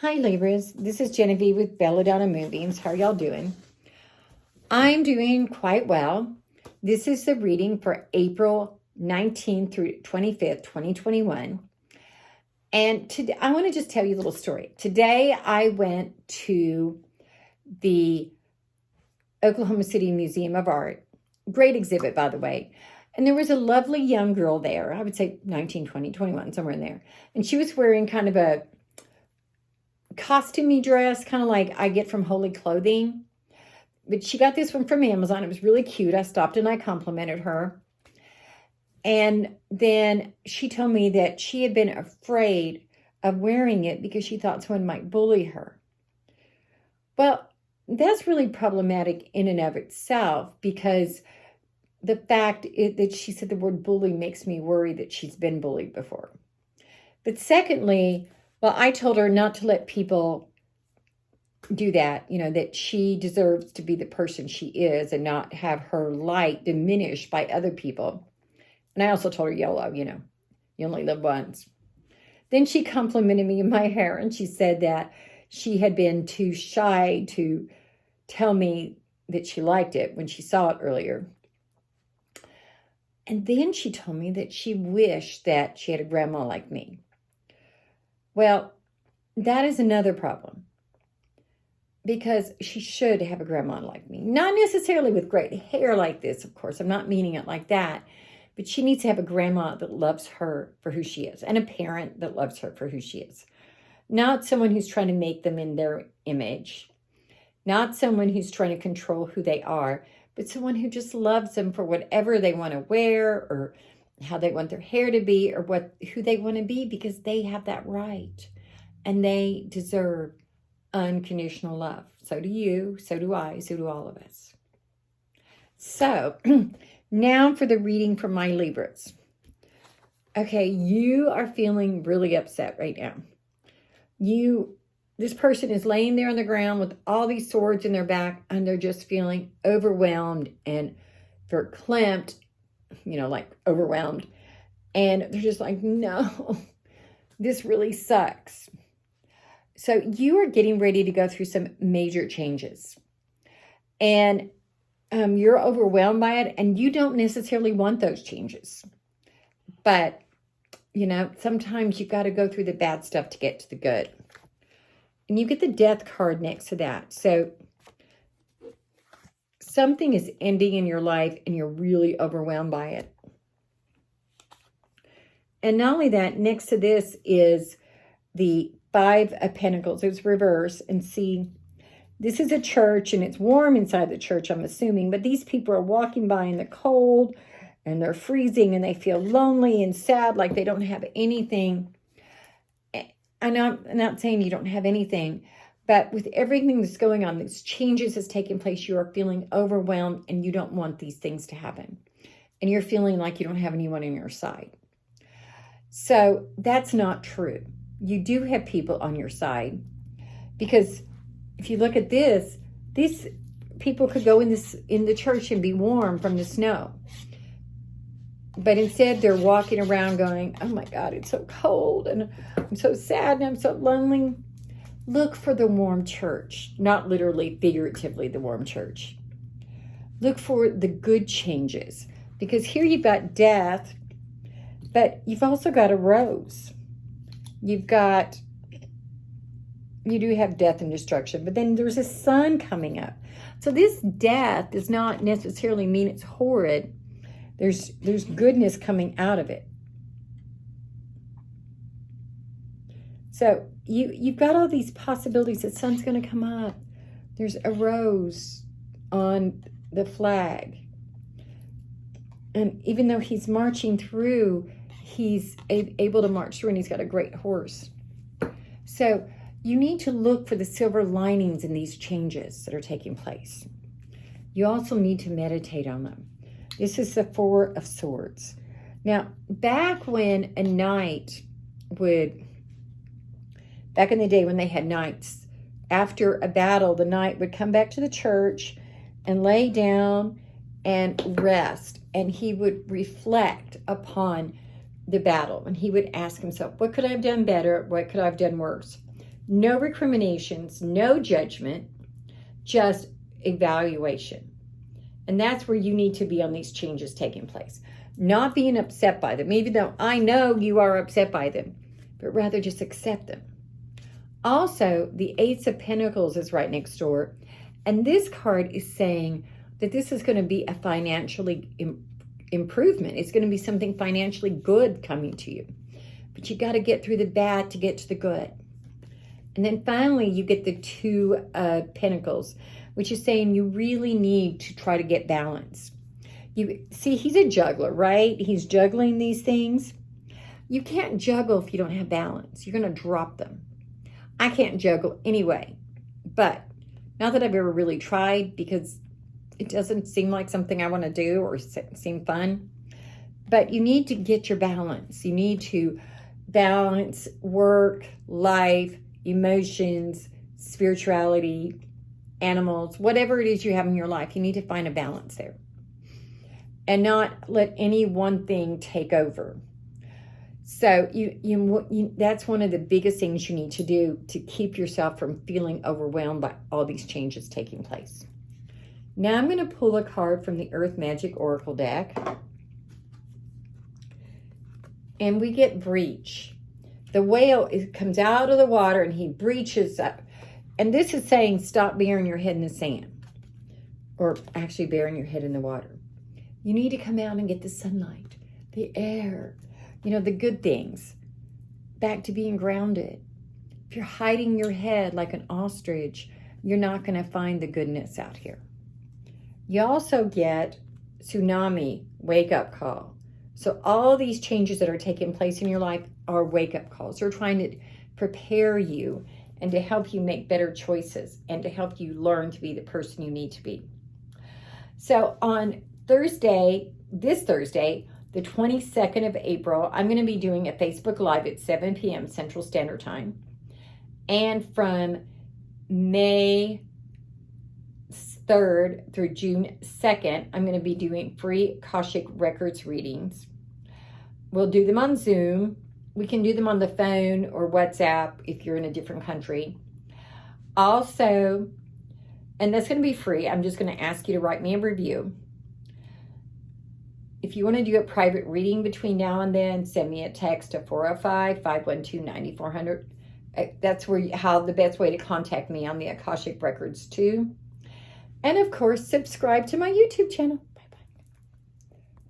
Hi, Libras. This is Genevieve with Belladonna and Moonbeams. How are y'all doing? I'm doing quite well. This is the reading for April 19th through 25th, 2021. And today, I want to just tell you a little story. Today, I went to the Oklahoma City Museum of Art. Great exhibit, by the way. And there was a lovely young girl there. I would say 19, 20, 21, somewhere in there. And she was wearing kind of a costumey dress, kind of like I get from Holy Clothing. But she got this one from Amazon. It was really cute. I stopped and I complimented her. And then she told me that she had been afraid of wearing it because she thought someone might bully her. Well, that's really problematic in and of itself, because the fact that she said the word bully makes me worry that she's been bullied before. But secondly, well, I told her not to let people do that, that she deserves to be the person she is and not have her light diminished by other people. And I also told her, YOLO, you only live once. Then she complimented me in my hair, and she said that she had been too shy to tell me that she liked it when she saw it earlier. And then she told me that she wished that she had a grandma like me. Well, that is another problem, because she should have a grandma like me. Not necessarily with great hair like this, of course. I'm not meaning it like that. But she needs to have a grandma that loves her for who she is, and a parent that loves her for who she is. Not someone who's trying to make them in their image. Not someone who's trying to control who they are, but someone who just loves them for whatever they want to wear, or how they want their hair to be, or who they want to be, because they have that right. And they deserve unconditional love. So do you, so do I, so do all of us. So now for the reading from my Libras. Okay, you are feeling really upset right now. This person is laying there on the ground with all these swords in their back, and they're just feeling overwhelmed and verklempt, like overwhelmed. And they're just like, no, this really sucks. So you are getting ready to go through some major changes. And you're overwhelmed by it, and you don't necessarily want those changes. But, sometimes you've got to go through the bad stuff to get to the good. And you get the Death card next to that. So something is ending in your life, and you're really overwhelmed by it. And not only that, next to this is the Five of Pentacles. It's reverse. And see, this is a church, and it's warm inside the church, I'm assuming. But these people are walking by in the cold, and they're freezing, and they feel lonely and sad, like they don't have anything. I'm not saying you don't have anything, but with everything that's going on, these changes that's taking place, you are feeling overwhelmed, and you don't want these things to happen. And you're feeling like you don't have anyone on your side. So that's not true. You do have people on your side, because if you look at this, these people could go in the church and be warm from the snow. But instead, they're walking around going, oh my God, it's so cold, and I'm so sad, and I'm so lonely. Look for the warm church, not literally, figuratively, the warm church. Look for the good changes, because here you've got death, but you've also got a rose. You do have death and destruction, but then there's a sun coming up. So this death does not necessarily mean it's horrid. There's goodness coming out of it. So you've got all these possibilities. The sun's going to come up. There's a rose on the flag. And even though he's marching through, he's able to march through, and he's got a great horse. So you need to look for the silver linings in these changes that are taking place. You also need to meditate on them. This is the Four of Swords. Now, back in the day when they had knights, after a battle, the knight would come back to the church and lay down and rest. And he would reflect upon the battle. And he would ask himself, what could I have done better? What could I have done worse? No recriminations, no judgment, just evaluation. And that's where you need to be on these changes taking place. Not being upset by them, even though I know you are upset by them, but rather just accept them. Also, the Ace of Pentacles is right next door. And this card is saying that this is going to be a financially improvement. It's going to be something financially good coming to you. But you got to get through the bad to get to the good. And then finally, you get the Two of Pentacles, which is saying you really need to try to get balance. You see, he's a juggler, right? He's juggling these things. You can't juggle if you don't have balance. You're going to drop them. I can't juggle anyway, but not that I've ever really tried, because it doesn't seem like something I want to do or seem fun. But you need to get your balance. You need to balance work, life, emotions, spirituality, animals, whatever it is you have in your life. You need to find a balance there and not let any one thing take over. So that's one of the biggest things you need to do to keep yourself from feeling overwhelmed by all these changes taking place. Now I'm going to pull a card from the Earth Magic Oracle deck. And we get breach. The whale comes out of the water and he breaches up. And this is saying stop burying your head in the sand. Or actually burying your head in the water. You need to come out and get the sunlight, the air, the good things. Back to being grounded. If you're hiding your head like an ostrich, you're not going to find the goodness out here. You also get tsunami, wake-up call. So all these changes that are taking place in your life are wake-up calls. They're trying to prepare you and to help you make better choices and to help you learn to be the person you need to be. So on Thursday, this Thursday, the 22nd of April, I'm going to be doing a Facebook Live at 7 p.m. Central Standard Time. And from May 3rd through June 2nd, I'm going to be doing free Akashic Records readings. We'll do them on Zoom. We can do them on the phone or WhatsApp if you're in a different country. Also, and that's going to be free, I'm just going to ask you to write me a review. If you want to do a private reading between now and then, send me a text to 405-512-9400. That's how the best way to contact me on the Akashic Records too. And of course, subscribe to my YouTube channel.